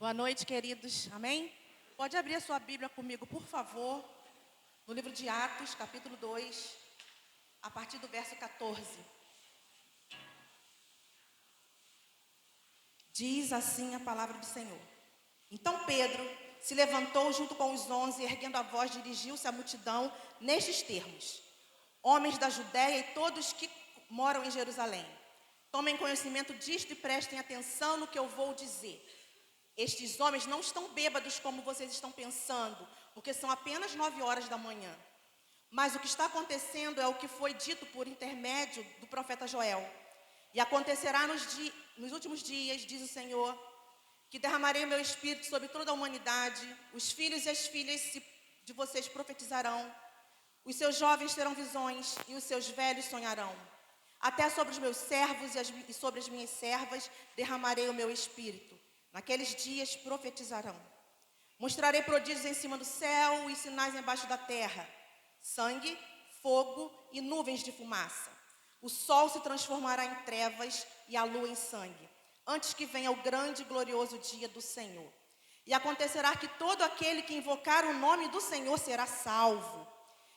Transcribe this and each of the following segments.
Boa noite, queridos. Amém? Pode abrir a sua Bíblia comigo, por favor, no livro de Atos, capítulo 2, a partir do verso 14. Diz assim a palavra do Senhor. Então Pedro se levantou junto com os 11, erguendo a voz, dirigiu-se à multidão nestes termos: Homens da Judéia e todos que moram em Jerusalém, tomem conhecimento disto e prestem atenção no que eu vou dizer. Estes homens não estão bêbados como vocês estão pensando, porque são apenas 9 horas da manhã. Mas o que está acontecendo é o que foi dito por intermédio do profeta Joel. E acontecerá nos últimos dias, diz o Senhor, que derramarei o meu espírito sobre toda a humanidade. Os filhos e as filhas de vocês profetizarão. Os seus jovens terão visões e os seus velhos sonharão. Até sobre os meus servos e sobre as minhas servas derramarei o meu espírito. Naqueles dias profetizarão. Mostrarei prodígios em cima do céu e sinais embaixo da terra: sangue, fogo e nuvens de fumaça. O sol se transformará em trevas e a lua em sangue, antes que venha o grande e glorioso dia do Senhor. E acontecerá que todo aquele que invocar o nome do Senhor será salvo.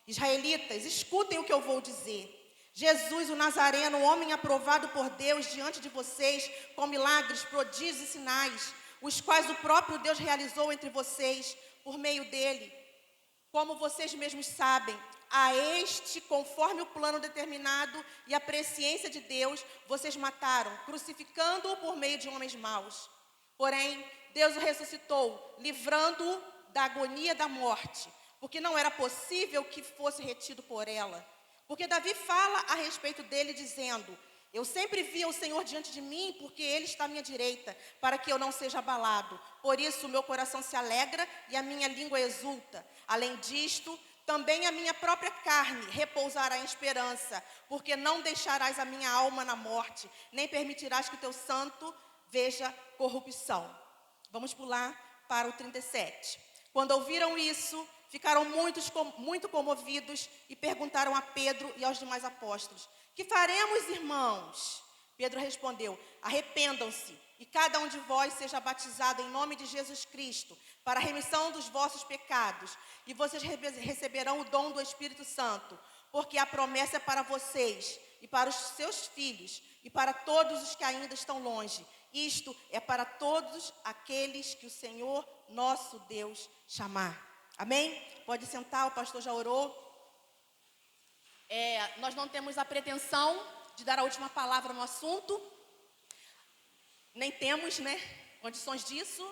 Israelitas, escutem o que eu vou dizer. Jesus, o Nazareno, o homem aprovado por Deus diante de vocês, com milagres, prodígios e sinais, os quais o próprio Deus realizou entre vocês, por meio dele. Como vocês mesmos sabem, a este, conforme o plano determinado e a presciência de Deus, vocês mataram, crucificando-o por meio de homens maus. Porém, Deus o ressuscitou, livrando-o da agonia da morte, porque não era possível que fosse retido por ela. Porque Davi fala a respeito dele, dizendo: eu sempre via o Senhor diante de mim, porque Ele está à minha direita, para que eu não seja abalado. Por isso o meu coração se alegra e a minha língua exulta. Além disto, também a minha própria carne repousará em esperança, porque não deixarás a minha alma na morte, nem permitirás que o teu santo veja corrupção. Vamos pular para o 37. Quando ouviram isso, ficaram muito comovidos e perguntaram a Pedro e aos demais apóstolos: que faremos, irmãos? Pedro respondeu: arrependam-se e cada um de vós seja batizado em nome de Jesus Cristo para a remissão dos vossos pecados, e vocês receberão o dom do Espírito Santo, porque a promessa é para vocês e para os seus filhos e para todos os que ainda estão longe. Isto é para todos aqueles que o Senhor nosso Deus chamar. Amém? Pode sentar, o pastor já orou. Nós não temos a pretensão de dar a última palavra no assunto, nem temos, condições disso,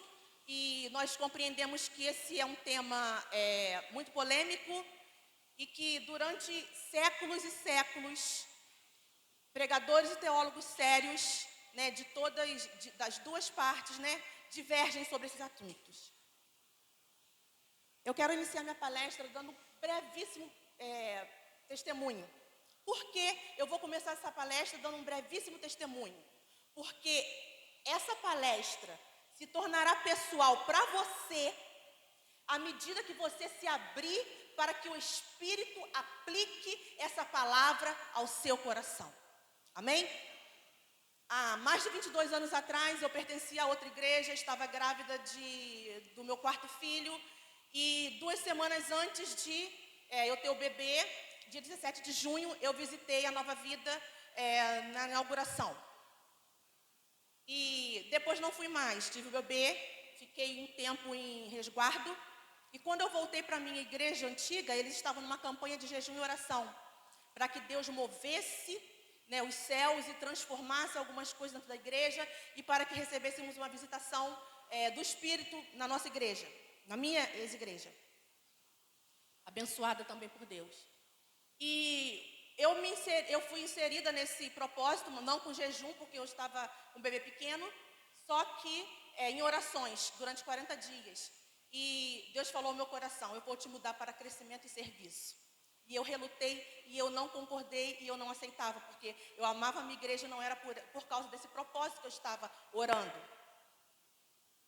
e nós compreendemos que esse é um tema muito polêmico e que durante séculos e séculos, pregadores e teólogos sérios, das duas partes, divergem sobre esses assuntos. Eu quero iniciar minha palestra dando um brevíssimo testemunho. Por que eu vou começar essa palestra dando um brevíssimo testemunho? Porque essa palestra se tornará pessoal para você à medida que você se abrir para que o Espírito aplique essa palavra ao seu coração. Amém? Há mais de 22 anos atrás, eu pertencia a outra igreja, estava grávida do meu quarto filho, e 2 semanas antes de eu ter o bebê, dia 17 de junho, eu visitei a Nova Vida na inauguração. E depois não fui mais, tive o bebê, fiquei um tempo em resguardo, e quando eu voltei para a minha igreja antiga, eles estavam numa campanha de jejum e oração, para que Deus movesse os céus e transformasse algumas coisas dentro da igreja, e para que recebêssemos uma visitação do Espírito na nossa igreja, na minha ex-igreja, abençoada também por Deus. E eu fui inserida nesse propósito, não com jejum, porque eu estava com um bebê pequeno, só que em orações, durante 40 dias. E Deus falou ao meu coração: eu vou te mudar para crescimento e serviço. E eu relutei, e eu não concordei, e eu não aceitava, porque eu amava a minha igreja, não era por causa desse propósito que eu estava orando.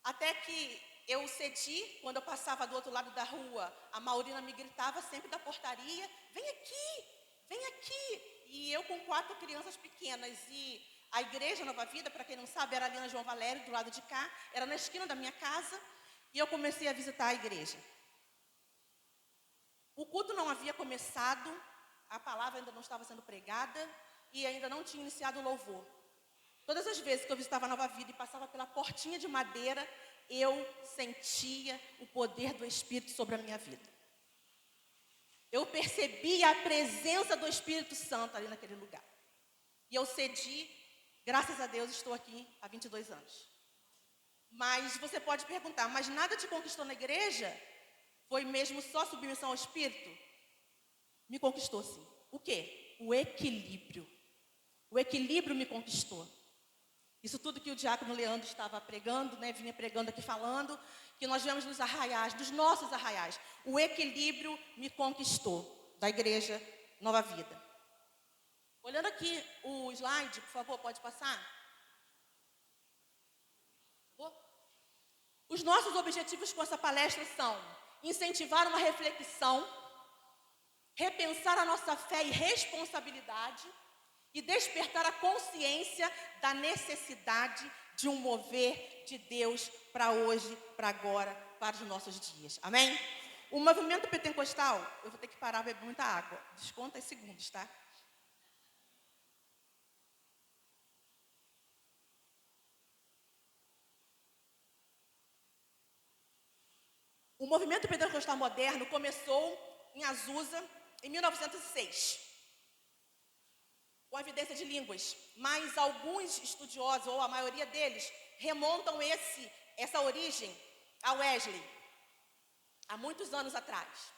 Até que eu cedi, quando eu passava do outro lado da rua, a Maurina me gritava sempre da portaria: vem aqui, vem aqui. E eu com 4 crianças pequenas, e A igreja Nova Vida, para quem não sabe, era ali na João Valério, do lado de cá, era na esquina da minha casa, e eu comecei a visitar a igreja. O culto não havia começado, a palavra ainda não estava sendo pregada, e ainda não tinha iniciado o louvor. Todas as vezes que eu visitava a Nova Vida e passava pela portinha de madeira, eu sentia o poder do Espírito sobre a minha vida. Eu percebia a presença do Espírito Santo ali naquele lugar. E eu cedi, graças a Deus, estou aqui há 22 anos. Mas você pode perguntar, mas nada te conquistou na igreja? Foi mesmo só submissão ao Espírito? Me conquistou, sim. O quê? O equilíbrio. O equilíbrio me conquistou. Isso tudo que o diácono Leandro estava pregando, né, vinha pregando aqui falando, que nós vemos nos arraiais, dos nossos arraiais. O equilíbrio me conquistou, da igreja Nova Vida. Olhando aqui o slide, por favor, pode passar? Os nossos objetivos com essa palestra são incentivar uma reflexão, repensar a nossa fé e responsabilidade e despertar a consciência da necessidade de um mover de Deus para hoje, para agora, para os nossos dias. Amém? O movimento pentecostal, eu vou ter que parar para beber muita água. Desconta os segundos, tá? O movimento pentecostal moderno começou em Azusa, em 1906. Com a evidência de línguas, mas alguns estudiosos, ou a maioria deles, remontam essa origem a Wesley, há muitos anos atrás.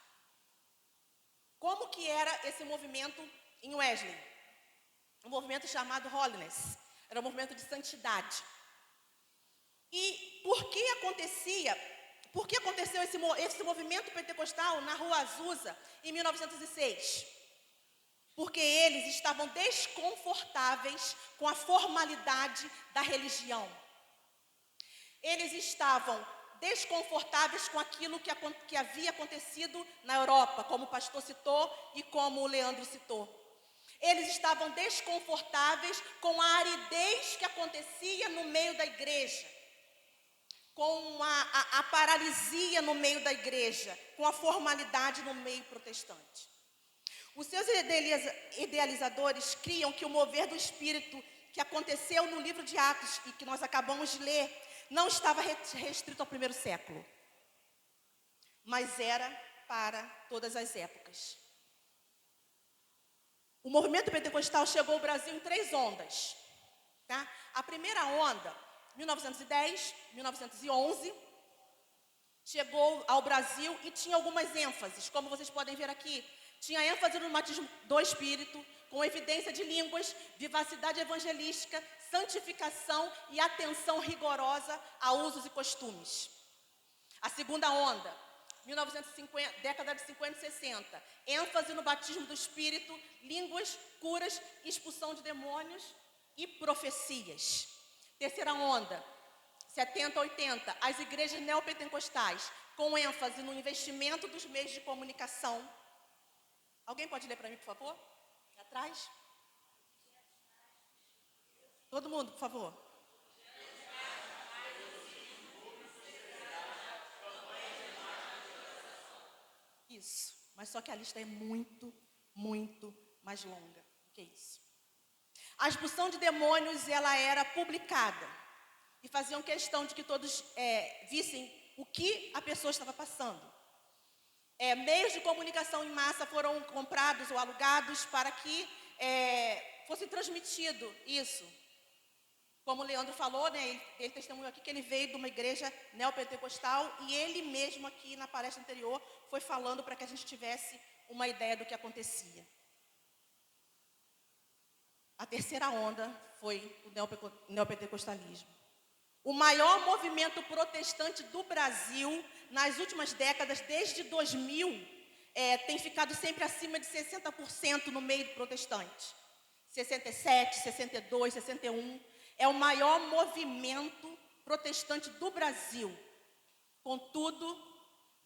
Como que era esse movimento em Wesley? Um movimento chamado Holiness, era um movimento de santidade. E por que aconteceu esse movimento pentecostal na rua Azusa em 1906? Porque eles estavam desconfortáveis com a formalidade da religião. Eles estavam desconfortáveis com aquilo que havia acontecido na Europa, como o pastor citou e como o Leandro citou. Eles estavam desconfortáveis com a aridez que acontecia no meio da igreja, com a paralisia no meio da igreja, com a formalidade no meio protestante. Os seus idealizadores criam que o mover do Espírito que aconteceu no livro de Atos e que nós acabamos de ler, não estava restrito ao primeiro século, mas era para todas as épocas. O movimento pentecostal chegou ao Brasil em 3 ondas. Tá? A primeira onda, 1910, 1911, chegou ao Brasil e tinha algumas ênfases, como vocês podem ver aqui. Tinha ênfase no batismo do Espírito, com evidência de línguas, vivacidade evangelística, santificação e atenção rigorosa a usos e costumes. A segunda onda, 1950, década de 50 e 60, ênfase no batismo do Espírito, línguas, curas, expulsão de demônios e profecias. Terceira onda, 70 e 80, as igrejas neopentecostais, com ênfase no investimento dos meios de comunicação. Alguém pode ler para mim, por favor? Atrás. Todo mundo, por favor. Isso. Mas só que a lista é muito, muito mais longa do que isso. A expulsão de demônios, ela era publicada. E faziam questão de que todos vissem o que a pessoa estava passando. Meios de comunicação em massa foram comprados ou alugados para que fosse transmitido isso. Como o Leandro falou, né, ele testemunhou aqui que ele veio de uma igreja neopentecostal e ele mesmo aqui na palestra anterior foi falando para que a gente tivesse uma ideia do que acontecia. A terceira onda foi o neopentecostalismo. O maior movimento protestante do Brasil, nas últimas décadas, desde 2000, tem ficado sempre acima de 60% no meio protestante. 67, 62, 61. É o maior movimento protestante do Brasil. Contudo,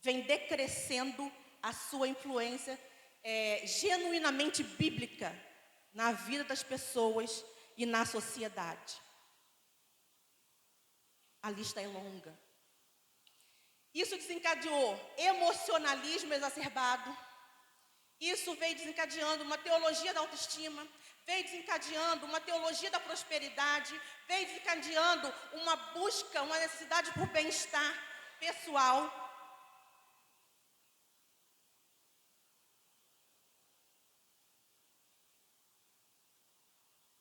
vem decrescendo a sua influência genuinamente bíblica na vida das pessoas e na sociedade. A lista é longa. Isso desencadeou emocionalismo exacerbado. Isso veio desencadeando uma teologia da autoestima, veio desencadeando uma teologia da prosperidade, veio desencadeando uma busca, uma necessidade por bem-estar pessoal.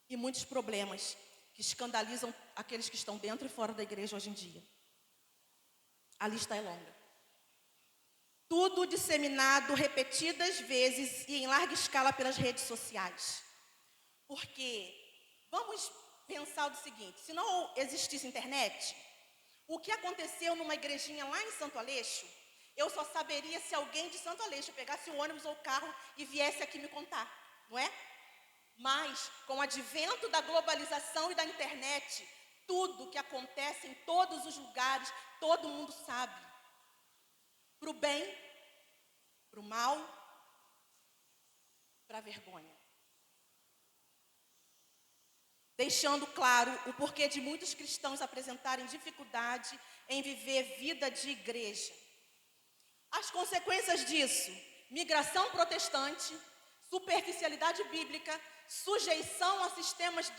E muitos problemas que escandalizam aqueles que estão dentro e fora da igreja hoje em dia. A lista é longa. Tudo disseminado repetidas vezes e em larga escala pelas redes sociais. Porque vamos pensar do seguinte: se não existisse internet, o que aconteceu numa igrejinha lá em Santo Aleixo, eu só saberia se alguém de Santo Aleixo pegasse o ônibus ou o carro e viesse aqui me contar, não é? Mas, com o advento da globalização e da internet, tudo que acontece em todos os lugares, todo mundo sabe. Para o bem, para o mal, para a vergonha. Deixando claro o porquê de muitos cristãos apresentarem dificuldade em viver vida de igreja. As consequências disso: migração protestante, superficialidade bíblica, sujeição a sistemas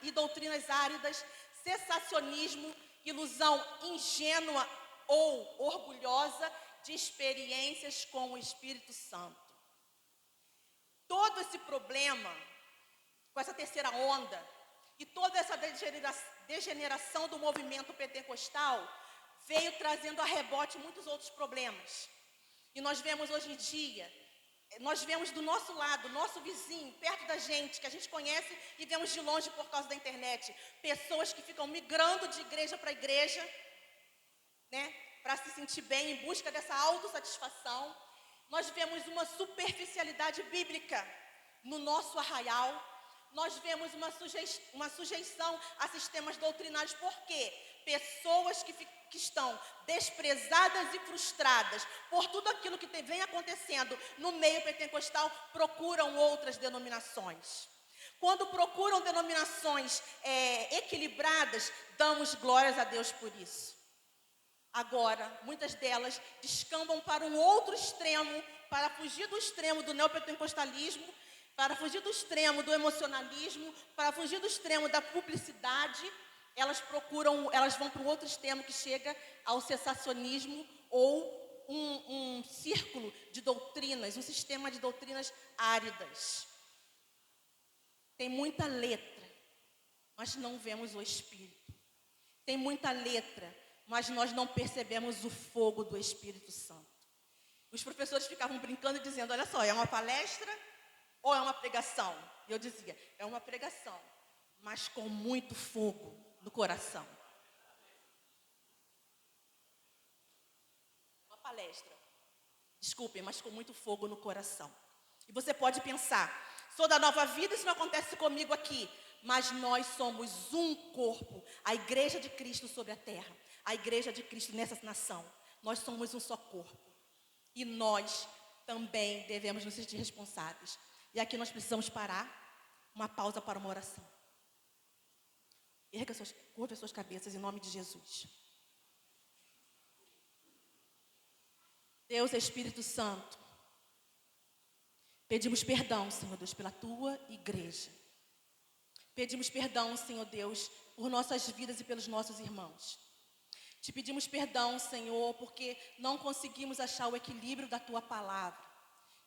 e doutrinas áridas, cessacionismo, ilusão ingênua ou orgulhosa de experiências com o Espírito Santo. Todo esse problema, com essa terceira onda, e toda essa degeneração do movimento pentecostal, veio trazendo a rebote muitos outros problemas. E nós vemos hoje em dia, nós vemos do nosso lado, nosso vizinho, perto da gente, que a gente conhece e vemos de longe por causa da internet, pessoas que ficam migrando de igreja para igreja, né, para se sentir bem, em busca dessa autossatisfação. Nós vemos uma superficialidade bíblica no nosso arraial. Nós vemos uma sujeição a sistemas doutrinários. Por quê? Pessoas que estão desprezadas e frustradas por tudo aquilo que vem acontecendo no meio pentecostal, procuram outras denominações. Quando procuram denominações equilibradas, damos glórias a Deus por isso. Agora, muitas delas descambam para um outro extremo, para fugir do extremo do neopentecostalismo, para fugir do extremo do emocionalismo, para fugir do extremo da publicidade. Elas vão para um outro extremo que chega ao cessacionismo ou um círculo de doutrinas, um sistema de doutrinas áridas. Tem muita letra, mas não vemos o Espírito. Tem muita letra, mas nós não percebemos o fogo do Espírito Santo. Os professores ficavam brincando e dizendo: olha só, é uma palestra ou é uma pregação? E eu dizia: é uma pregação, mas com muito fogo no coração. Uma palestra, desculpem, mas com muito fogo no coração. E você pode pensar: sou da Nova Vida, isso não acontece comigo aqui. Mas nós somos um corpo, a igreja de Cristo sobre a terra, a igreja de Cristo nessa nação. Nós somos um só corpo. E nós também devemos nos sentir responsáveis. E aqui nós precisamos parar, uma pausa para uma oração. Curva as suas cabeças em nome de Jesus. Deus, Espírito Santo, pedimos perdão, Senhor Deus, pela tua igreja. Pedimos perdão, Senhor Deus, por nossas vidas e pelos nossos irmãos. Te pedimos perdão, Senhor, porque não conseguimos achar o equilíbrio da tua palavra.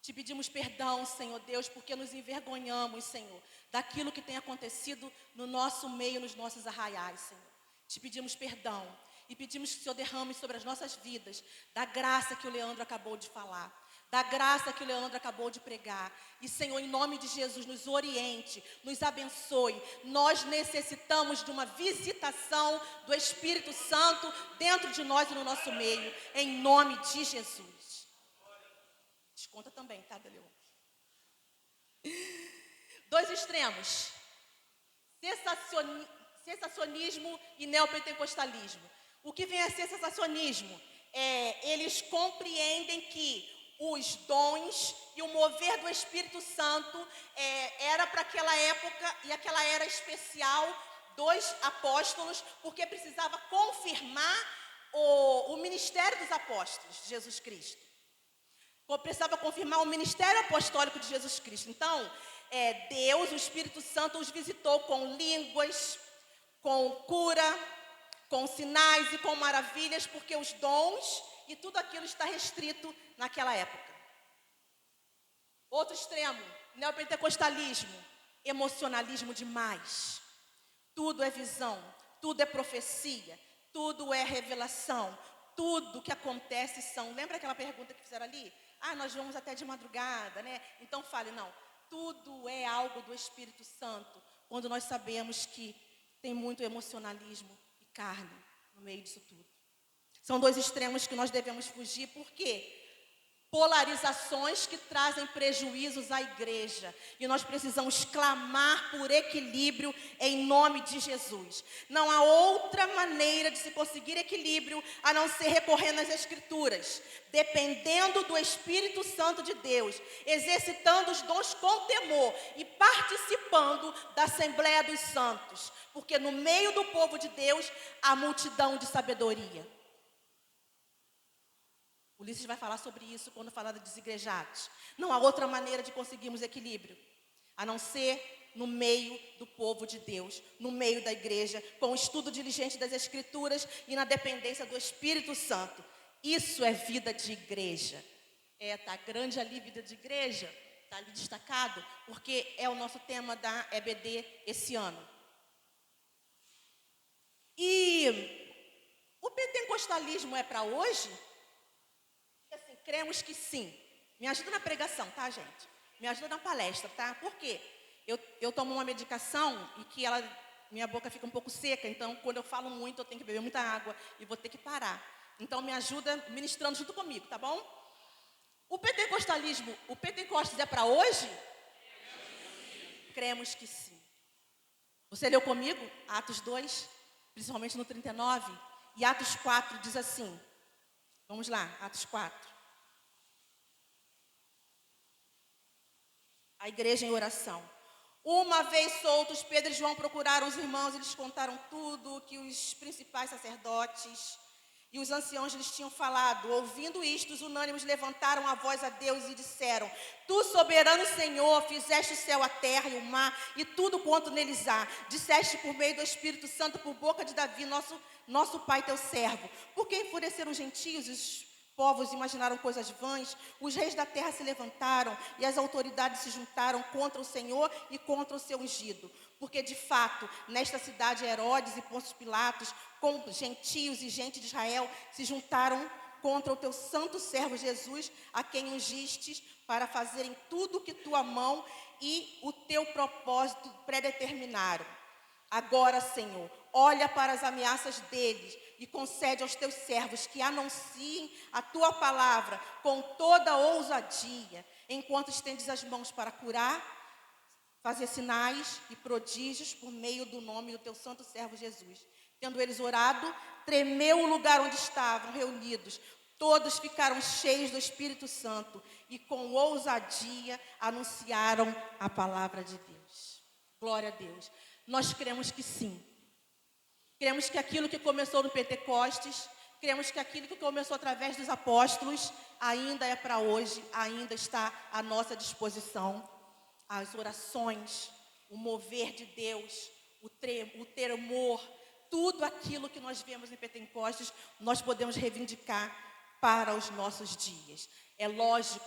Te pedimos perdão, Senhor Deus, porque nos envergonhamos, Senhor, daquilo que tem acontecido no nosso meio, nos nossos arraiais, Senhor. Te pedimos perdão e pedimos que o Senhor derrame sobre as nossas vidas da graça que o Leandro acabou de falar, da graça que o Leandro acabou de pregar. E, Senhor, em nome de Jesus, nos oriente, nos abençoe. Nós necessitamos de uma visitação do Espírito Santo dentro de nós e no nosso meio, em nome de Jesus. Desconta também, tá, Leandro? Dois extremos: cessacionismo e neopentecostalismo. O que vem a ser cessacionismo? Eles compreendem que os dons e o mover do Espírito Santo era para aquela época e aquela era especial dos apóstolos, porque precisava confirmar o ministério dos apóstolos de Jesus Cristo. Precisava confirmar o ministério apostólico de Jesus Cristo. Então, Deus, o Espírito Santo, os visitou com línguas, com cura, com sinais e com maravilhas, porque os dons e tudo aquilo está restrito naquela época. Outro extremo, neopentecostalismo, emocionalismo demais. Tudo é visão, tudo é profecia, tudo é revelação, tudo que acontece são... Lembra aquela pergunta que fizeram ali? Nós vamos até de madrugada, né? Então fale, não, tudo é algo do Espírito Santo, quando nós sabemos que tem muito emocionalismo e carne no meio disso tudo. São dois extremos que nós devemos fugir, por quê? Polarizações que trazem prejuízos à igreja. E nós precisamos clamar por equilíbrio em nome de Jesus. Não há outra maneira de se conseguir equilíbrio a não ser recorrendo às Escrituras, dependendo do Espírito Santo de Deus, exercitando os dons com temor e participando da Assembleia dos Santos. Porque no meio do povo de Deus há multidão de sabedoria. Ulisses vai falar sobre isso quando falar de desigrejados. Não há outra maneira de conseguirmos equilíbrio, a não ser no meio do povo de Deus, no meio da igreja, com o estudo diligente das Escrituras e na dependência do Espírito Santo. Isso é vida de igreja. Tá grande ali, vida de igreja, tá ali destacado, porque é o nosso tema da EBD esse ano. E o pentecostalismo é para hoje? Assim, cremos que sim. Me ajuda na pregação, tá, gente? Me ajuda na palestra, tá? Por quê? Eu tomo uma medicação e que minha boca fica um pouco seca, então quando eu falo muito eu tenho que beber muita água e vou ter que parar. Então me ajuda ministrando junto comigo, tá bom? O pentecostalismo, o Pentecostes é para hoje? Cremos que sim. Você leu comigo Atos 2, principalmente no 39, e Atos 4 diz assim. Vamos lá, Atos 4. A igreja em oração. Uma vez soltos, Pedro e João procuraram os irmãos e lhes contaram tudo o que os principais sacerdotes e os anciãos lhes tinham falado. Ouvindo isto, os unânimes levantaram a voz a Deus e disseram: Tu, soberano Senhor, fizeste o céu, a terra e o mar e tudo quanto neles há. Disseste por meio do Espírito Santo, por boca de Davi, nosso pai, teu servo. Por que enfureceram os gentios e os povos imaginaram coisas vãs? Os reis da terra se levantaram e as autoridades se juntaram contra o Senhor e contra o seu ungido. Porque, de fato, nesta cidade Herodes e Pôncio Pilatos, com gentios e gente de Israel, se juntaram contra o teu santo servo Jesus, a quem ungistes, para fazerem tudo o que tua mão e o teu propósito predeterminaram. Agora, Senhor, olha para as ameaças deles e concede aos teus servos que anunciem a tua palavra com toda ousadia, enquanto estendes as mãos para curar, fazer sinais e prodígios por meio do nome do teu santo servo Jesus. Tendo eles orado, tremeu o lugar onde estavam reunidos. Todos ficaram cheios do Espírito Santo e com ousadia anunciaram a palavra de Deus. Glória a Deus. Nós cremos que sim. Cremos que aquilo que começou no Pentecostes, cremos que aquilo que começou através dos apóstolos, ainda é para hoje, ainda está à nossa disposição. As orações, o mover de Deus, o tremor, tudo aquilo que nós vemos em Pentecostes, nós podemos reivindicar para os nossos dias. É lógico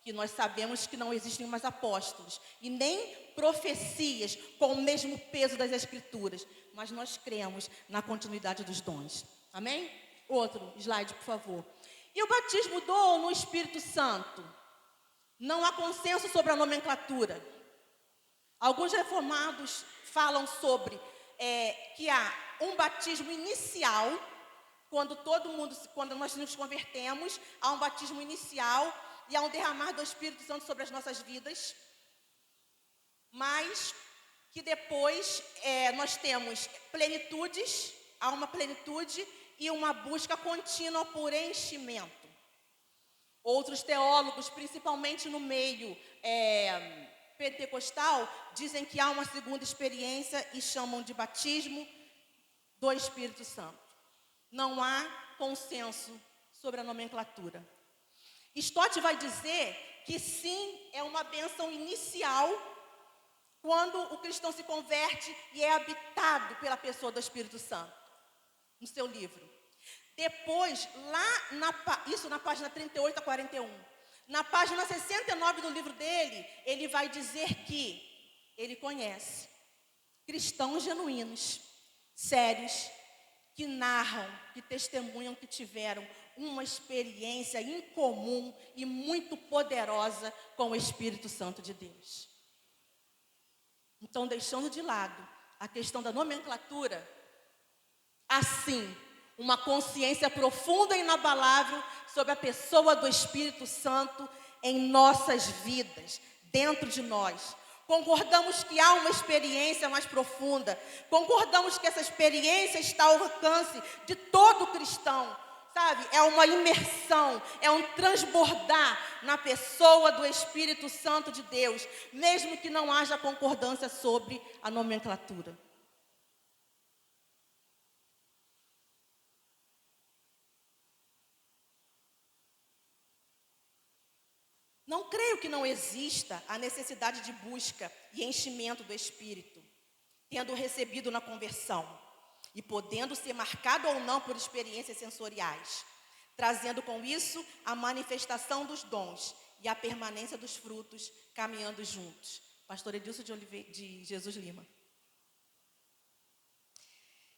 que nós sabemos que não existem mais apóstolos e nem profecias com o mesmo peso das Escrituras, mas nós cremos na continuidade dos dons. Amém? Outro slide, por favor. E o batismo do ou no Espírito Santo? Não há consenso sobre a nomenclatura. Alguns reformados falam sobre que há um batismo inicial, quando nós nos convertemos, há um batismo inicial e há um derramar do Espírito Santo sobre as nossas vidas, mas que depois nós temos plenitudes, há uma plenitude e uma busca contínua por enchimento. Outros teólogos, principalmente no meio pentecostal, dizem que há uma segunda experiência e chamam de batismo do Espírito Santo. Não há consenso sobre a nomenclatura. Stott vai dizer que sim, é uma bênção inicial quando o cristão se converte e é habitado pela pessoa do Espírito Santo, no seu livro. Depois, isso na página 38 a 41, na página 69 do livro dele, ele vai dizer que ele conhece cristãos genuínos, sérios, que narram, que testemunham que tiveram uma experiência incomum e muito poderosa com o Espírito Santo de Deus. Então, deixando de lado a questão da nomenclatura, assim, uma consciência profunda e inabalável sobre a pessoa do Espírito Santo em nossas vidas, dentro de nós. Concordamos que há uma experiência mais profunda. Concordamos que essa experiência está ao alcance de todo cristão. Sabe? É uma imersão, é um transbordar na pessoa do Espírito Santo de Deus, mesmo que não haja concordância sobre a nomenclatura. Não creio que não exista a necessidade de busca e enchimento do Espírito, tendo recebido na conversão e podendo ser marcado ou não por experiências sensoriais, trazendo com isso a manifestação dos dons e a permanência dos frutos, caminhando juntos. Pastor Edilson de Jesus Lima.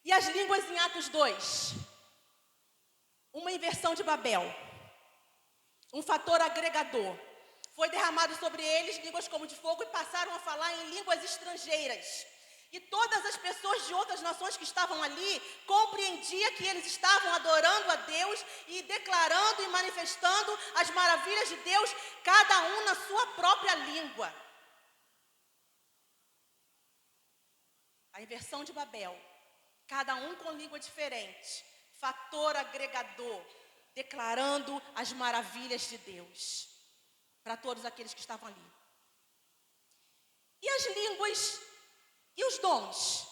E as línguas em Atos 2? Uma inversão de Babel, um fator agregador. Foi derramado sobre eles línguas como de fogo e passaram a falar em línguas estrangeiras. E todas as pessoas de outras nações que estavam ali compreendiam que eles estavam adorando a Deus e declarando e manifestando as maravilhas de Deus, cada um na sua própria língua. A inversão de Babel, cada um com língua diferente, fator agregador, declarando as maravilhas de Deus para todos aqueles que estavam ali. E as línguas e os dons?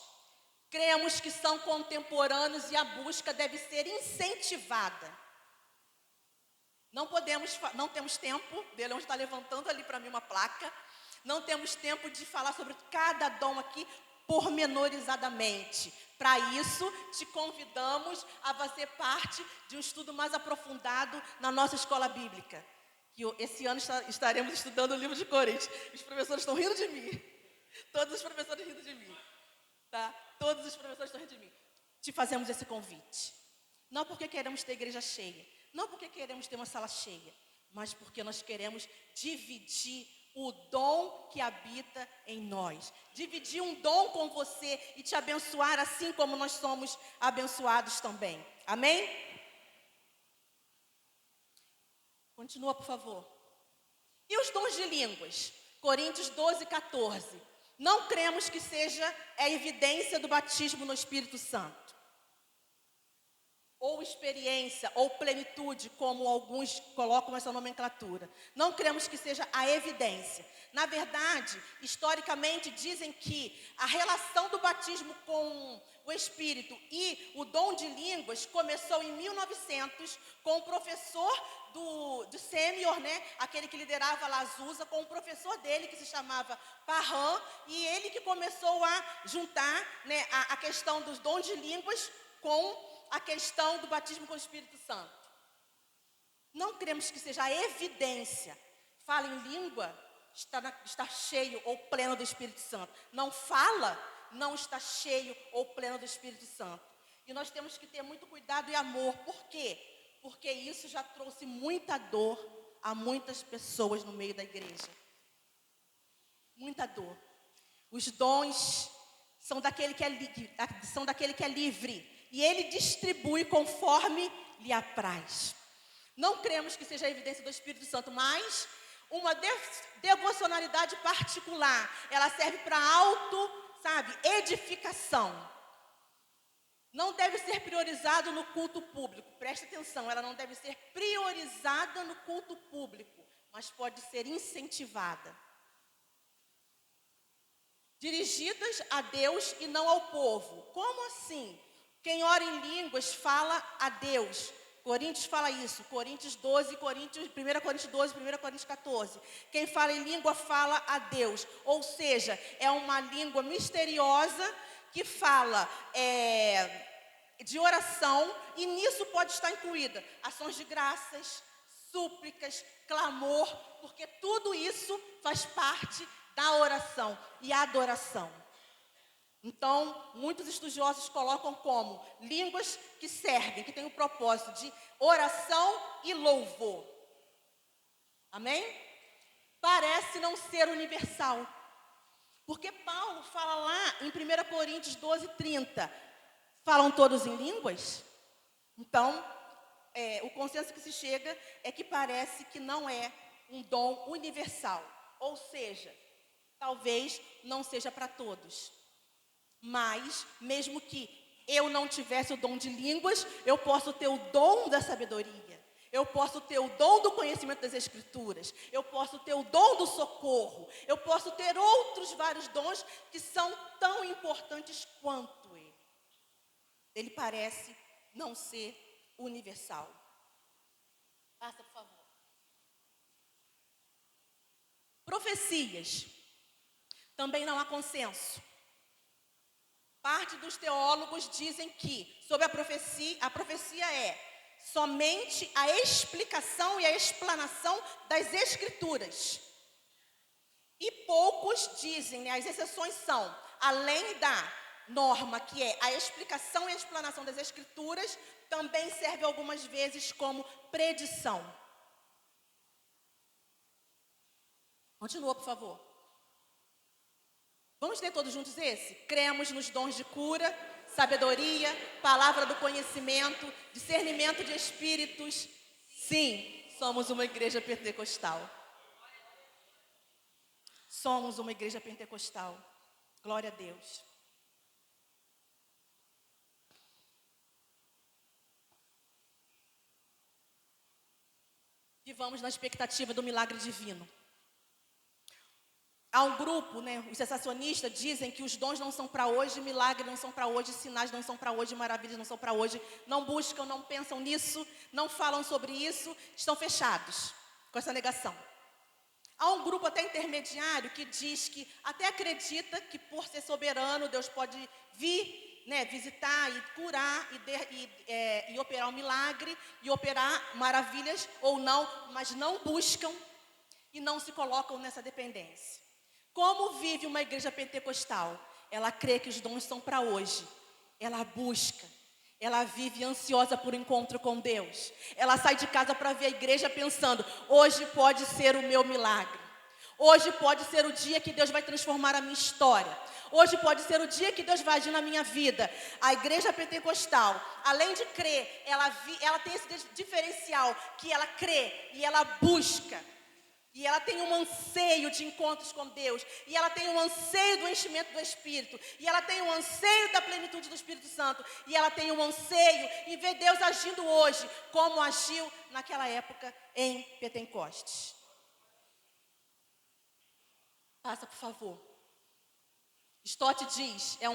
Cremos que são contemporâneos e a busca deve ser incentivada. Não temos tempo, Belão está levantando ali para mim uma placa, não temos tempo de falar sobre cada dom aqui pormenorizadamente. Para isso, te convidamos a fazer parte de um estudo mais aprofundado na nossa escola bíblica. Que esse ano estaremos estudando o livro de Coríntios. Os professores estão rindo de mim. Todos os professores rindo de mim. Tá? Todos os professores estão rindo de mim. Te fazemos esse convite. Não porque queremos ter igreja cheia. Não porque queremos ter uma sala cheia. Mas porque nós queremos dividir o dom que habita em nós. Dividir um dom com você e te abençoar assim como nós somos abençoados também. Amém? Continua, por favor. E os dons de línguas? Coríntios 12, 14. Não cremos que seja a evidência do batismo no Espírito Santo. Ou experiência, ou plenitude, como alguns colocam essa nomenclatura. Não cremos que seja a evidência. Na verdade, historicamente, dizem que a relação do batismo com o Espírito e o dom de línguas começou em 1900 com o professor do sênior, né? Aquele que liderava lá Azusa, com o professor dele que se chamava Parham, e ele que começou a juntar, né, a questão dos dons de línguas com a questão do batismo com o Espírito Santo. Não cremos que seja a evidência. Fala em língua, está cheio ou pleno do Espírito Santo. Não fala, não está cheio ou pleno do Espírito Santo. E nós temos que ter muito cuidado e amor. Por quê? Porque isso já trouxe muita dor a muitas pessoas no meio da igreja. Muita dor. Os dons são daquele que é livre. E ele distribui conforme lhe apraz. Não cremos que seja a evidência do Espírito Santo, mas uma devocionalidade particular. Ela serve para edificação. não deve ser priorizado no culto público. Preste atenção, ela não deve ser priorizada no culto público, mas pode ser incentivada. Dirigidas a Deus e não ao povo. Como assim? Quem ora em línguas fala a Deus. Coríntios fala isso, Coríntios 12, 1 Coríntios 12, 1 Coríntios 14. Quem fala em língua fala a Deus. Ou seja, é uma língua misteriosa que fala de oração, e nisso pode estar incluída ações de graças, súplicas, clamor, porque tudo isso faz parte da oração e adoração. Então, muitos estudiosos colocam como línguas que servem, que têm o propósito de oração e louvor. Amém? Parece não ser universal. Porque Paulo fala lá em 1 Coríntios 12, 30. Falam todos em línguas? Então, o consenso que se chega é que parece que não é um dom universal. Ou seja, talvez não seja para todos. Mas, mesmo que eu não tivesse o dom de línguas, eu posso ter o dom da sabedoria. Eu posso ter o dom do conhecimento das Escrituras. Eu posso ter o dom do socorro. Eu posso ter outros vários dons que são tão importantes quanto ele. Ele parece não ser universal. Passa, por favor. Profecias. Também não há consenso. Parte dos teólogos dizem que, sobre a profecia é somente a explicação e a explanação das Escrituras. E poucos dizem, as exceções são, além da norma, que é a explicação e a explanação das Escrituras, também serve algumas vezes como predição. Continua, por favor. Vamos ler todos juntos esse? Cremos nos dons de cura, sabedoria, palavra do conhecimento, discernimento de espíritos. Sim, somos uma igreja pentecostal. Somos uma igreja pentecostal. Glória a Deus. Vivamos na expectativa do milagre divino. Há um grupo, os sensacionistas dizem que os dons não são para hoje, milagres não são para hoje, sinais não são para hoje, maravilhas não são para hoje. Não buscam, não pensam nisso, não falam sobre isso, estão fechados com essa negação. Há um grupo até intermediário que diz que até acredita que por ser soberano, Deus pode vir, visitar e curar e operar um milagre e operar maravilhas ou não, mas não buscam e não se colocam nessa dependência. Como vive uma igreja pentecostal? Ela crê que os dons são para hoje. Ela busca. Ela vive ansiosa por encontro com Deus. Ela sai de casa para ver a igreja pensando, hoje pode ser o meu milagre. Hoje pode ser o dia que Deus vai transformar a minha história. Hoje pode ser o dia que Deus vai agir na minha vida. A igreja pentecostal, além de crer, ela tem esse diferencial que ela crê e ela busca. E ela tem um anseio de encontros com Deus. E ela tem um anseio do enchimento do Espírito. E ela tem um anseio da plenitude do Espírito Santo. E ela tem um anseio em ver Deus agindo hoje, como agiu naquela época em Pentecostes. Passa, por favor. Stott diz, era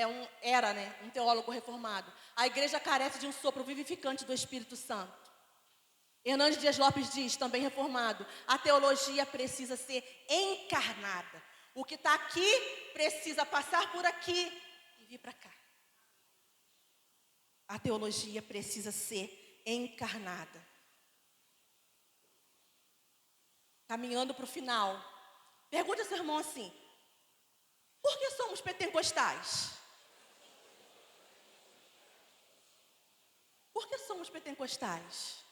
um teólogo reformado. A igreja carece de um sopro vivificante do Espírito Santo. Hernandes Dias Lopes diz, também reformado, a teologia precisa ser encarnada. O que está aqui precisa passar por aqui e vir para cá. A teologia precisa ser encarnada. Caminhando para o final, pergunte ao seu irmão assim, por que somos pentecostais? Por que somos pentecostais?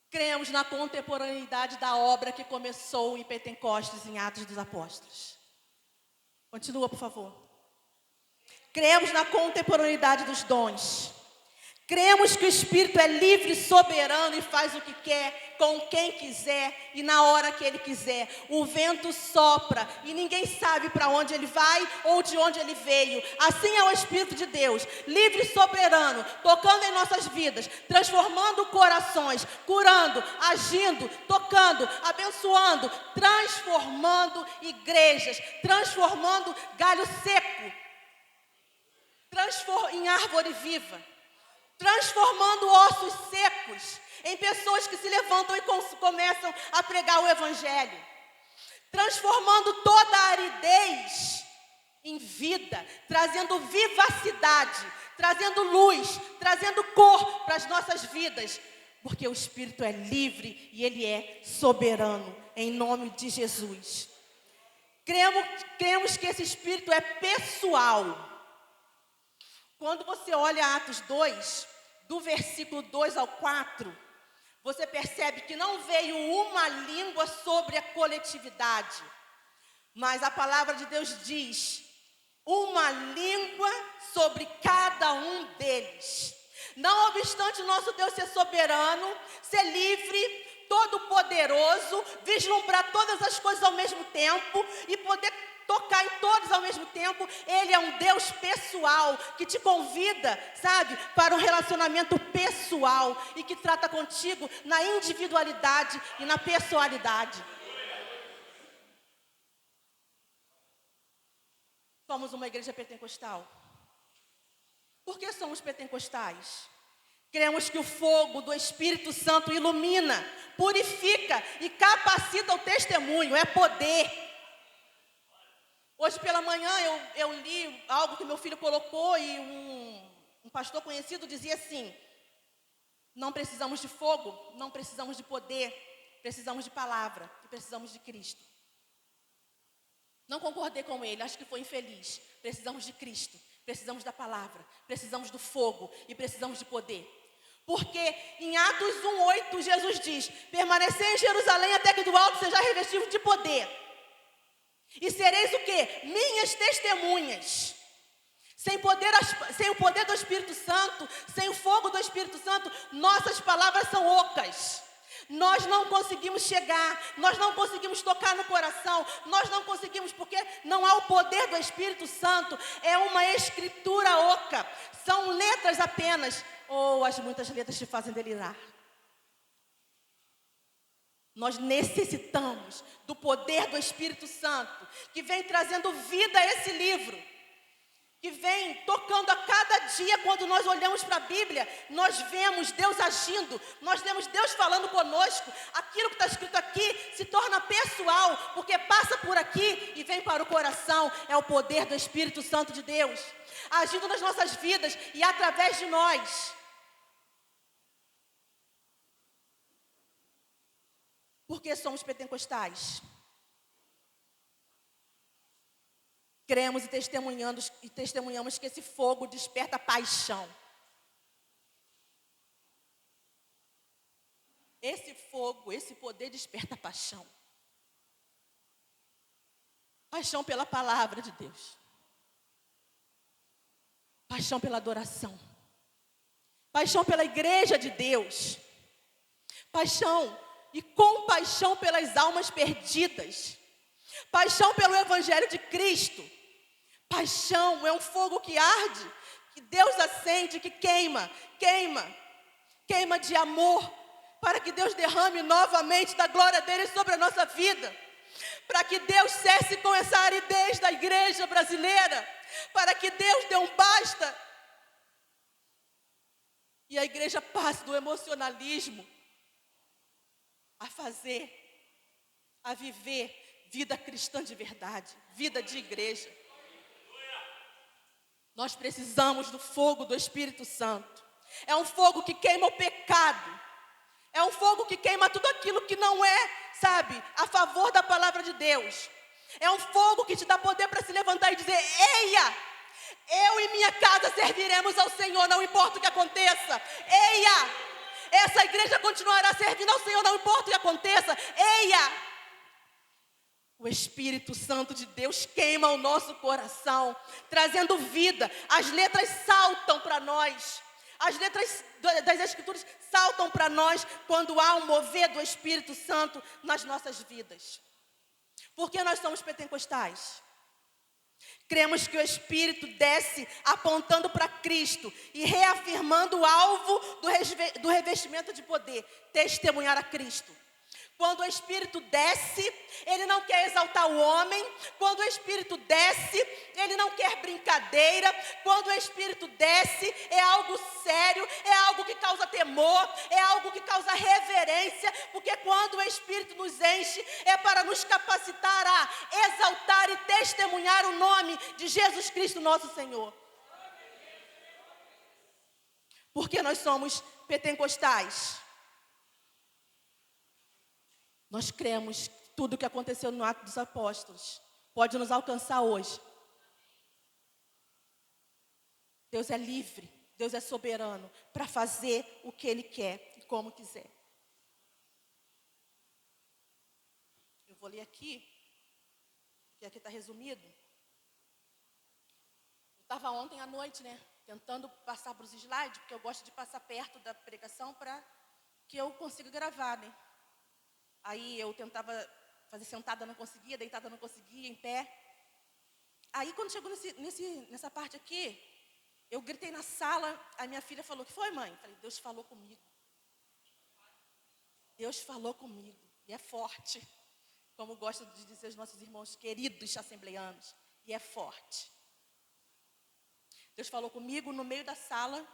Cremos na contemporaneidade da obra que começou em Pentecostes, em Atos dos Apóstolos. Continua, por favor. Cremos na contemporaneidade dos dons. Cremos que o Espírito é livre, soberano e faz o que quer, com quem quiser e na hora que Ele quiser. O vento sopra e ninguém sabe para onde ele vai ou de onde ele veio. Assim é o Espírito de Deus, livre e soberano, tocando em nossas vidas, transformando corações, curando, agindo, tocando, abençoando, transformando igrejas, transformando galho seco, em árvore viva. Transformando ossos secos em pessoas que se levantam e começam a pregar o Evangelho. Transformando toda a aridez em vida, trazendo vivacidade, trazendo luz, trazendo cor para as nossas vidas. Porque o Espírito é livre e Ele é soberano, em nome de Jesus. Cremos que esse Espírito é pessoal. Quando você olha Atos 2, do versículo 2 ao 4, você percebe que não veio uma língua sobre a coletividade, mas a palavra de Deus diz, uma língua sobre cada um deles. Não obstante nosso Deus ser soberano, ser livre, todo-poderoso, vislumbrar todas as coisas ao mesmo tempo e poder tocar em todos ao mesmo tempo, Ele é um Deus pessoal, que te convida, sabe, para um relacionamento pessoal e que trata contigo na individualidade e na pessoalidade. Somos uma igreja pentecostal. Por que somos pentecostais? Cremos que o fogo do Espírito Santo ilumina, purifica e capacita o testemunho, é poder. Hoje pela manhã eu li algo que meu filho colocou e um pastor conhecido dizia assim: não precisamos de fogo, não precisamos de poder, precisamos de palavra e precisamos de Cristo. Não concordei com ele, acho que foi infeliz. Precisamos de Cristo, precisamos da palavra, precisamos do fogo e precisamos de poder. Porque em Atos 1:8 Jesus diz: permanecei em Jerusalém até que do alto seja revestido de poder. E sereis o quê? Minhas testemunhas. Sem o poder do Espírito Santo, sem o fogo do Espírito Santo, nossas palavras são ocas. Nós não conseguimos chegar, nós não conseguimos tocar no coração, nós não conseguimos porque não há o poder do Espírito Santo. É uma escritura oca, são letras apenas, ou as muitas letras te fazem delirar. Nós necessitamos do poder do Espírito Santo, que vem trazendo vida a esse livro, que vem tocando a cada dia. Quando nós olhamos para a Bíblia, nós vemos Deus agindo, nós vemos Deus falando conosco. Aquilo que está escrito aqui se torna pessoal, porque passa por aqui e vem para o coração. É o poder do Espírito Santo de Deus, agindo nas nossas vidas e através de nós. Por que somos pentecostais? Cremos e testemunhamos que esse fogo desperta paixão. Esse fogo, esse poder desperta paixão. Paixão pela palavra de Deus. Paixão pela adoração. Paixão pela igreja de Deus. Paixão e compaixão pelas almas perdidas. Paixão pelo Evangelho de Cristo. Paixão é um fogo que arde, que Deus acende, que queima de amor, para que Deus derrame novamente da glória dele sobre a nossa vida. Para que Deus cesse com essa aridez da igreja brasileira. Para que Deus dê um basta. E a igreja passe do emocionalismo a fazer, a viver vida cristã de verdade, vida de igreja. Nós precisamos do fogo do Espírito Santo. É um fogo que queima o pecado. É um fogo que queima tudo aquilo que não é, sabe, a favor da palavra de Deus. É um fogo que te dá poder para se levantar e dizer: eia, eu e minha casa serviremos ao Senhor, não importa o que aconteça. Eia, essa igreja continuará servindo ao Senhor, não importa o que aconteça. Eia! O Espírito Santo de Deus queima o nosso coração, trazendo vida. As letras saltam para nós. As letras das Escrituras saltam para nós quando há um mover do Espírito Santo nas nossas vidas. Porque nós somos pentecostais. Cremos que o Espírito desce apontando para Cristo e reafirmando o alvo do revestimento de poder, testemunhar a Cristo. Quando o Espírito desce, Ele não quer exaltar o homem. Quando o Espírito desce, Ele não quer brincadeira. Quando o Espírito desce, é algo sério, é algo que causa temor, é algo que causa reverência, porque quando o Espírito nos enche, é para nos capacitar a exaltar e testemunhar o nome de Jesus Cristo, nosso Senhor. Porque nós somos pentecostais. Nós cremos que tudo o que aconteceu no Ato dos Apóstolos pode nos alcançar hoje. Deus é livre, Deus é soberano para fazer o que Ele quer e como quiser. Eu vou ler aqui, que aqui está resumido. Eu estava ontem à noite, tentando passar para os slides, porque eu gosto de passar perto da pregação para que eu consiga gravar, Aí eu tentava fazer sentada, não conseguia, deitada não conseguia, em pé. Aí quando chegou nessa parte aqui, eu gritei na sala, a minha filha falou: "O que foi, mãe?" Eu falei: "Deus falou comigo." Deus falou comigo, e é forte, como gostam de dizer os nossos irmãos queridos assembleanos, e é forte. Deus falou comigo no meio da sala,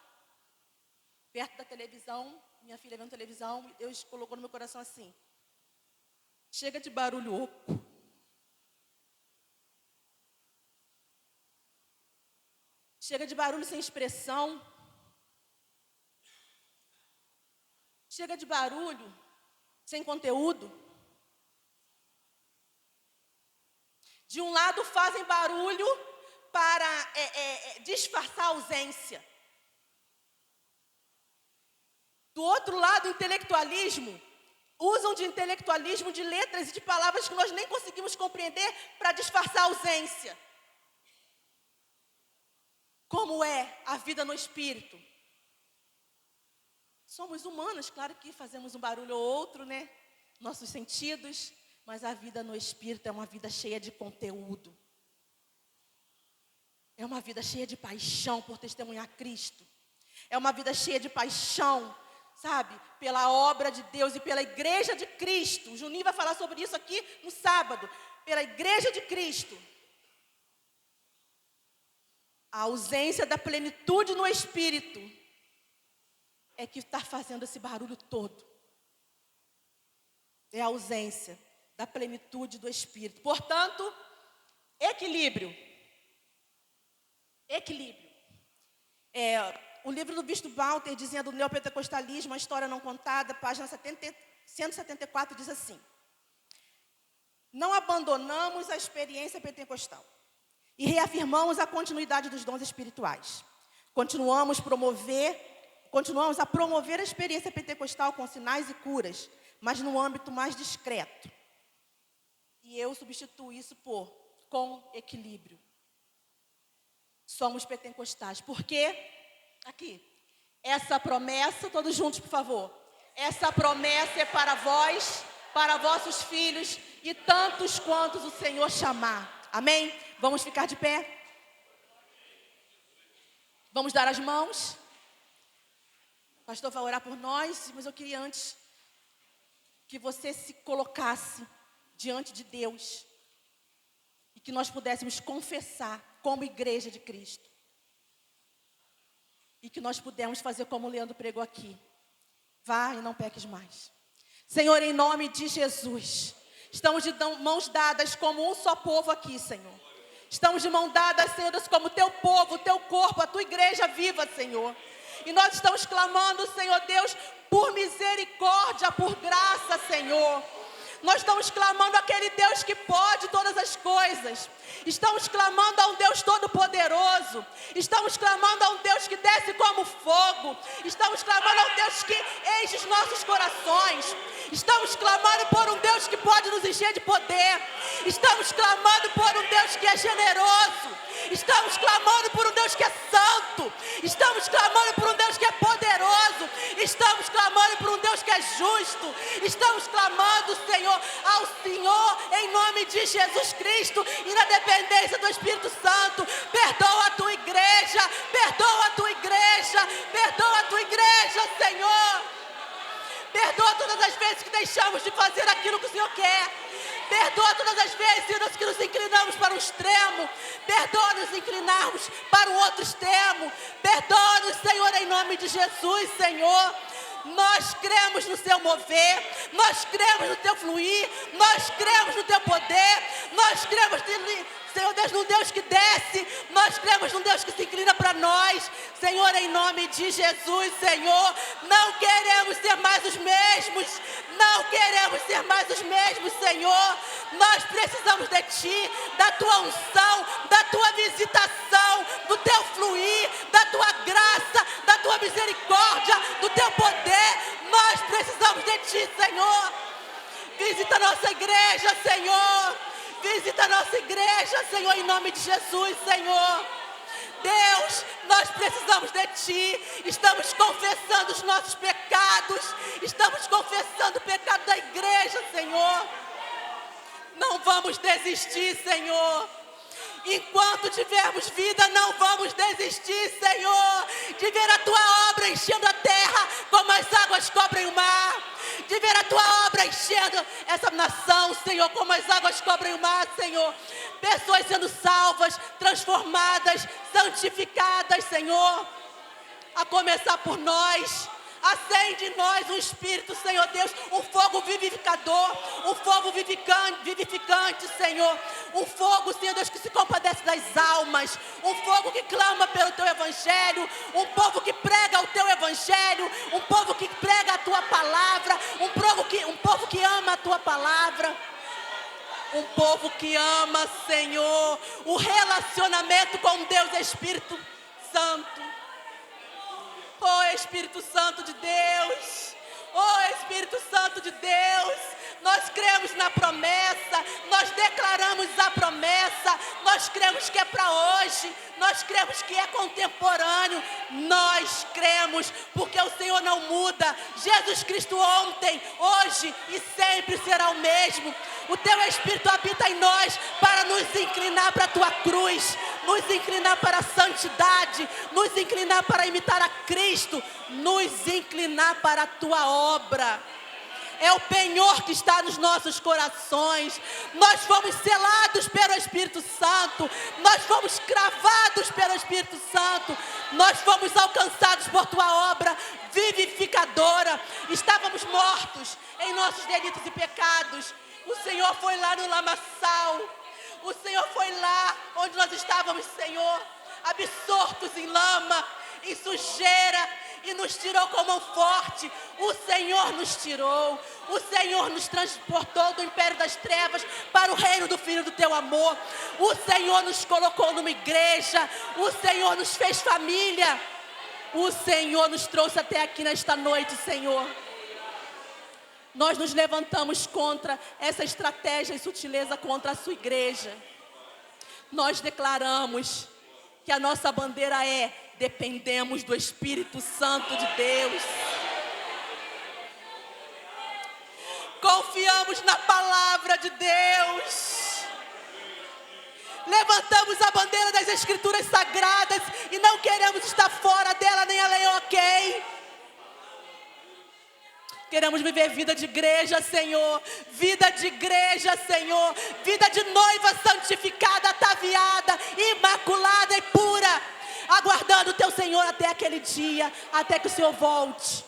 perto da televisão, minha filha vendo televisão, e Deus colocou no meu coração assim: "Chega de barulho oco. Chega de barulho sem expressão. Chega de barulho sem conteúdo. De um lado fazem barulho para disfarçar a ausência. Do outro lado, intelectualismo. Usam de intelectualismo, de letras e de palavras que nós nem conseguimos compreender para disfarçar a ausência. Como é a vida no Espírito? Somos humanos, claro que fazemos um barulho ou outro, Nossos sentidos, mas a vida no Espírito é uma vida cheia de conteúdo. É uma vida cheia de paixão por testemunhar Cristo. É uma vida cheia de paixão, pela obra de Deus e pela igreja de Cristo. O Juninho vai falar sobre isso aqui no sábado. Pela igreja de Cristo. A ausência da plenitude no Espírito é que está fazendo esse barulho todo. É a ausência da plenitude do Espírito. Portanto, equilíbrio. Equilíbrio. O livro do Bispo Walter, dizendo do neopentecostalismo, a história não contada, página 174, diz assim: "Não abandonamos a experiência pentecostal e reafirmamos a continuidade dos dons espirituais. Continuamos a promover a experiência pentecostal com sinais e curas, mas no âmbito mais discreto." E eu substituo isso por com equilíbrio. Somos pentecostais. Por quê? Aqui. Essa promessa, todos juntos, por favor. Essa promessa é para vós, para vossos filhos e tantos quantos o Senhor chamar. Amém? Vamos ficar de pé? Vamos dar as mãos? O pastor vai orar por nós, mas eu queria antes que você se colocasse diante de Deus e que nós pudéssemos confessar como igreja de Cristo. E que nós pudemos fazer como o Leandro pregou aqui: vá e não peques mais. Senhor, em nome de Jesus, estamos de mãos dadas como um só povo aqui, Senhor. Estamos de mãos dadas, Senhor, como teu povo, o teu corpo, a tua igreja viva, Senhor. E nós estamos clamando, Senhor Deus, por misericórdia, por graça, Senhor. Nós estamos clamando àquele Deus que pode todas as coisas. Estamos clamando a um Deus todo-poderoso. Estamos clamando a um Deus que desce como fogo. Estamos clamando a um Deus que enche os nossos corações. Estamos clamando por um Deus que pode nos encher de poder. Estamos clamando por um Deus que é generoso. Estamos clamando por um Deus que é santo. Estamos clamando por um Deus que é poderoso. Estamos clamando por um Deus que é justo. Estamos clamando, Senhor, ao Senhor em nome de Jesus Cristo e na dependência do Espírito Santo. Perdoa a tua igreja, perdoa a tua igreja, perdoa a tua igreja, Senhor. Perdoa todas as vezes que deixamos de fazer aquilo que o Senhor quer. Perdoa todas as vezes, Senhor, que nos inclinamos para um extremo. Perdoa nos inclinarmos para o outro extremo. Perdoa-nos, Senhor, em nome de Jesus, Senhor. Nós cremos no Seu mover, nós cremos no Teu fluir, nós cremos no Teu poder, nós cremos, Senhor Deus, num Deus que desce, nós cremos num Deus que se inclina para nós, Senhor, em nome de Jesus, Senhor. Não queremos ser mais os mesmos, não queremos ser mais os mesmos, Senhor. Nós precisamos de Ti, da Tua unção, da Tua visitação, do Teu fluir, da Tua graça, da Tua misericórdia, do Teu poder. Nós precisamos de Ti, Senhor. Visita a nossa igreja, Senhor. Visita a nossa igreja, Senhor, em nome de Jesus, Senhor. Deus, nós precisamos de Ti. Estamos confessando os nossos pecados. Estamos confessando o pecado da igreja, Senhor. Não vamos desistir, Senhor. Enquanto tivermos vida, não vamos desistir, Senhor, de ver a Tua obra enchendo a terra como as águas cobrem o mar. De ver a Tua obra enchendo essa nação, Senhor, como as águas cobrem o mar, Senhor. Pessoas sendo salvas, transformadas, santificadas, Senhor. A começar por nós. Acende em nós um espírito, Senhor Deus, um fogo vivificador, um fogo vivificante, Senhor. Um fogo, Senhor Deus, que se compadece das almas. Um fogo que clama pelo Teu Evangelho. Um povo que prega o Teu Evangelho. Um povo que prega a Tua palavra. Um povo que ama a Tua palavra. Um povo que ama, Senhor, o relacionamento com Deus Espírito Santo. Oh Espírito Santo de Deus, oh Espírito Santo de Deus, nós cremos na promessa, nós declaramos a promessa, nós cremos que é para hoje, nós cremos que é contemporâneo, nós cremos porque o Senhor não muda. Jesus Cristo ontem, hoje e sempre será o mesmo. O Teu Espírito habita em nós para nos inclinar para a Tua cruz, nos inclinar para a santidade, nos inclinar para imitar a Cristo, nos inclinar para a Tua obra. É o penhor que está nos nossos corações. Nós fomos selados pelo Espírito Santo. Nós fomos cravados pelo Espírito Santo. Nós fomos alcançados por Tua obra vivificadora. Estávamos mortos em nossos delitos e pecados. O Senhor foi lá no lamaçal. O Senhor foi lá onde nós estávamos, Senhor, absortos em lama, em sujeira, e nos tirou com mão forte. O Senhor nos tirou. O Senhor nos transportou do império das trevas para o reino do Filho do Teu amor. O Senhor nos colocou numa igreja. O Senhor nos fez família. O Senhor nos trouxe até aqui nesta noite, Senhor. Nós nos levantamos contra essa estratégia e sutileza contra a Sua igreja. Nós declaramos que a nossa bandeira é: dependemos do Espírito Santo de Deus. Confiamos na palavra de Deus. Levantamos a bandeira das Escrituras Sagradas e não queremos estar fora dela, nem além, ok? Queremos viver vida de igreja, Senhor. Vida de igreja, Senhor. Vida de noiva santificada, ataviada, imaculada e pura. Aguardando o Teu Senhor até aquele dia, até que o Senhor volte.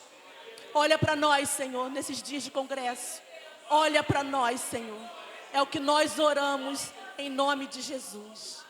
Olha para nós, Senhor, nesses dias de congresso. Olha para nós, Senhor. É o que nós oramos em nome de Jesus.